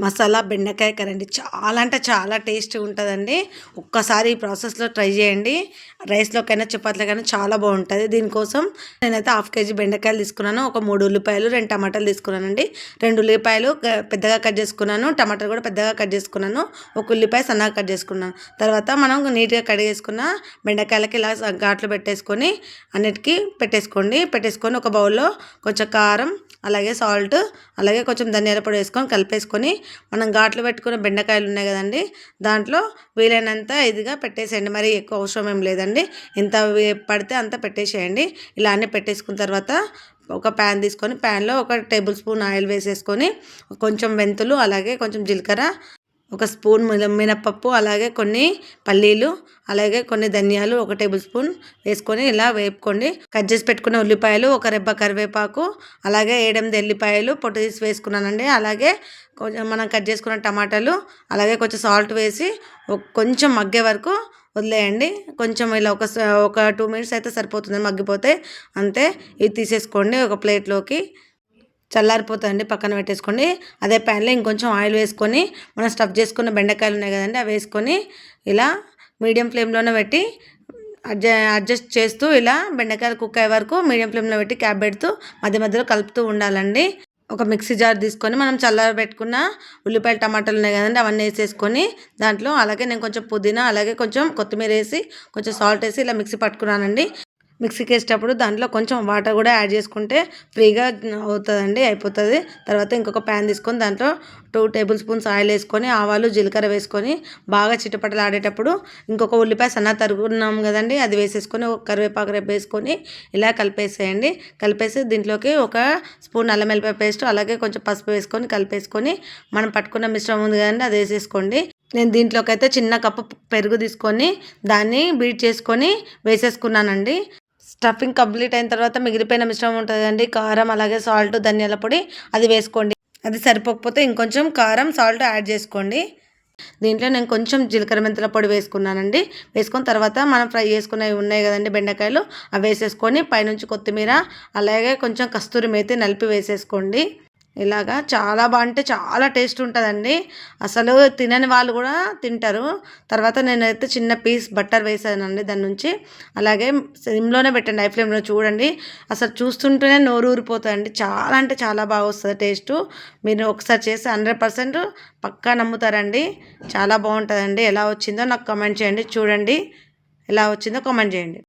మసాలా బెండకాయ కర్రీ అండి. చాలా అంటే చాలా టేస్టీగా ఉంటుందండి. ఒక్కసారి ఈ ప్రాసెస్లో ట్రై చేయండి. రైస్లోకైనా చపాతీలకైనా చాలా బాగుంటుంది. దీనికోసం నేనైతే 1/2 కేజీ బెండకాయలు తీసుకున్నాను. ఒక 3 ఉల్లిపాయలు, 2 టమాటాలు తీసుకున్నానండి. 2 ఉల్లిపాయలు పెద్దగా కట్ చేసుకున్నాను. టమాటాలు కూడా పెద్దగా కట్ చేసుకున్నాను. ఒక ఉల్లిపాయ సన్నగా కట్ చేసుకున్నాను. తర్వాత మనం నీట్గా కడిగేసుకున్న బెండకాయలకి ఇలా ఘాట్లు పెట్టేసుకొని అన్నిటికీ పెట్టేసుకొని ఒక బౌల్లో కొంచెం కారం, అలాగే సాల్ట్, అలాగే కొంచెం ధనియాల పొడి వేసుకొని కలిపేసుకొని మనం ఘాట్లు పెట్టుకున్న బెండకాయలు ఉన్నాయి కదండి, దాంట్లో వీలైనంత ఇదిగా పెట్టేసేయండి. మరి ఎక్కువ అవసరం ఏం లేదండి. ఎంత పడితే అంత పెట్టేసేయండి. ఇలా అన్నీ పెట్టేసుకున్న తర్వాత ఒక ప్యాన్ తీసుకొని ప్యాన్లో 1 టేబుల్ స్పూన్ ఆయిల్ వేసేసుకొని కొంచెం మెంతులు, అలాగే కొంచెం జీలకర్ర, 1 స్పూన్ మినపప్పు, అలాగే కొన్ని పల్లీలు, అలాగే కొన్ని ధనియాలు 1 టేబుల్ స్పూన్ వేసుకొని ఇలా వేపుకోండి. కట్ చేసి పెట్టుకున్న ఉల్లిపాయలు, 1 రెబ్బ కరివేపాకు, అలాగే 7-8 ఎల్లిపాయలు పొట్టు తీసి వేసుకున్నానండి. అలాగే కొంచెం మనం కట్ చేసుకున్న టమాటాలు, అలాగే కొంచెం సాల్ట్ వేసి కొంచెం మగ్గే వరకు వదిలేయండి. కొంచెం ఇలా ఒక 2 మినిట్స్ అయితే సరిపోతుంది, మగ్గిపోతే అంతే. ఇది తీసేసుకోండి ఒక ప్లేట్లోకి. చల్లారిపోతుందండి, పక్కన పెట్టేసుకోండి. అదే ప్యాన్లో ఇంకొంచెం ఆయిల్ వేసుకొని మనం స్టఫ్ చేసుకున్న బెండకాయలు ఉన్నాయి కదండి, అవి వేసుకొని ఇలా మీడియం ఫ్లేమ్లోనే పెట్టి అడ్జస్ట్ చేస్తూ ఇలా బెండకాయలు కుక్ అయ్యే వరకు మీడియం ఫ్లేమ్లో పెట్టి క్యాప్ పెడుతూ మధ్య మధ్యలో కలుపుతూ ఉండాలండి. ఒక మిక్సీ జార్ తీసుకొని మనం చల్లారబెట్టుకున్న ఉల్లిపాయలు, టమాటాలు ఉన్నాయి కదండి, అవన్నీ వేసేసుకొని దాంట్లో అలాగే నేను కొంచెం పుదీనా, అలాగే కొంచెం కొత్తిమీర వేసి కొంచెం సాల్ట్ వేసి ఇలా మిక్సీ పట్టుకున్నానండి. మిక్సీకి వేసేటప్పుడు దాంట్లో కొంచెం వాటర్ కూడా యాడ్ చేసుకుంటే ఫ్రీగా అవుతుందండి, అయిపోతుంది. తర్వాత ఇంకొక ప్యాన్ తీసుకొని దాంట్లో 2 టేబుల్ స్పూన్స్ ఆయిల్ వేసుకొని ఆవాలు, జీలకర్ర వేసుకొని బాగా చిటపటలు ఆడేటప్పుడు ఇంకొక ఉల్లిపాయ సన్నగా తరుగున్నాం కదండి, అది వేసేసుకొని ఒక కరివేపాకు రెబ్బ వేసుకొని ఇలా కలిపేసేయండి. కలిపేసి దీంట్లోకి 1 స్పూన్ అల్లం వెల్లిపాయ పేస్ట్, అలాగే కొంచెం పసుపు వేసుకొని కలిపేసుకొని మనం పట్టుకున్న మిశ్రమం ఉంది కదండి, అది వేసేసుకోండి. నేను దీంట్లోకి అయితే చిన్న కప్పు పెరుగు తీసుకొని దాన్ని బీట్ చేసుకొని వేసేసుకున్నానండి. స్టఫింగ్ కంప్లీట్ అయిన తర్వాత మిగిలిపోయిన మిశ్రమం ఉంటుంది కదండి, కారం, అలాగే సాల్ట్, ధనియాల పొడి, అది వేసుకోండి. అది సరిపోకపోతే ఇంకొంచెం కారం, సాల్ట్ యాడ్ చేసుకోండి. దీంట్లో నేను కొంచెం జీలకర్ర మెంతుల పొడి వేసుకున్నానండి. వేసుకొని తర్వాత మనం ఫ్రై చేసుకున్నవి ఉన్నాయి కదండి బెండకాయలు, అవి వేసేసుకొని పైనుంచి కొత్తిమీర, అలాగే కొంచెం కస్తూరి మేతి నలిపి వేసేసుకోండి. ఇలాగా చాలా అంటే చాలా టేస్ట్ ఉంటుందండి. అసలు తినని వాళ్ళు కూడా తింటారు. తర్వాత నేనైతే చిన్న పీస్ బటర్ వేసానండి దాని నుంచి. అలాగే సిమ్లోనే పెట్టండి, హై ఫ్లేమ్లో చూడండి. అసలు చూస్తుంటేనే నోరు ఊరిపోతుందండి. చాలా అంటే చాలా బాగా వస్తుంది టేస్టు. మీరు ఒకసారి చేసి 100% పక్కా నమ్ముతారండి. చాలా బాగుంటుందండి. ఎలా వచ్చిందో నాకు కామెంట్ చేయండి. చూడండి ఎలా వచ్చిందో కామెంట్ చేయండి.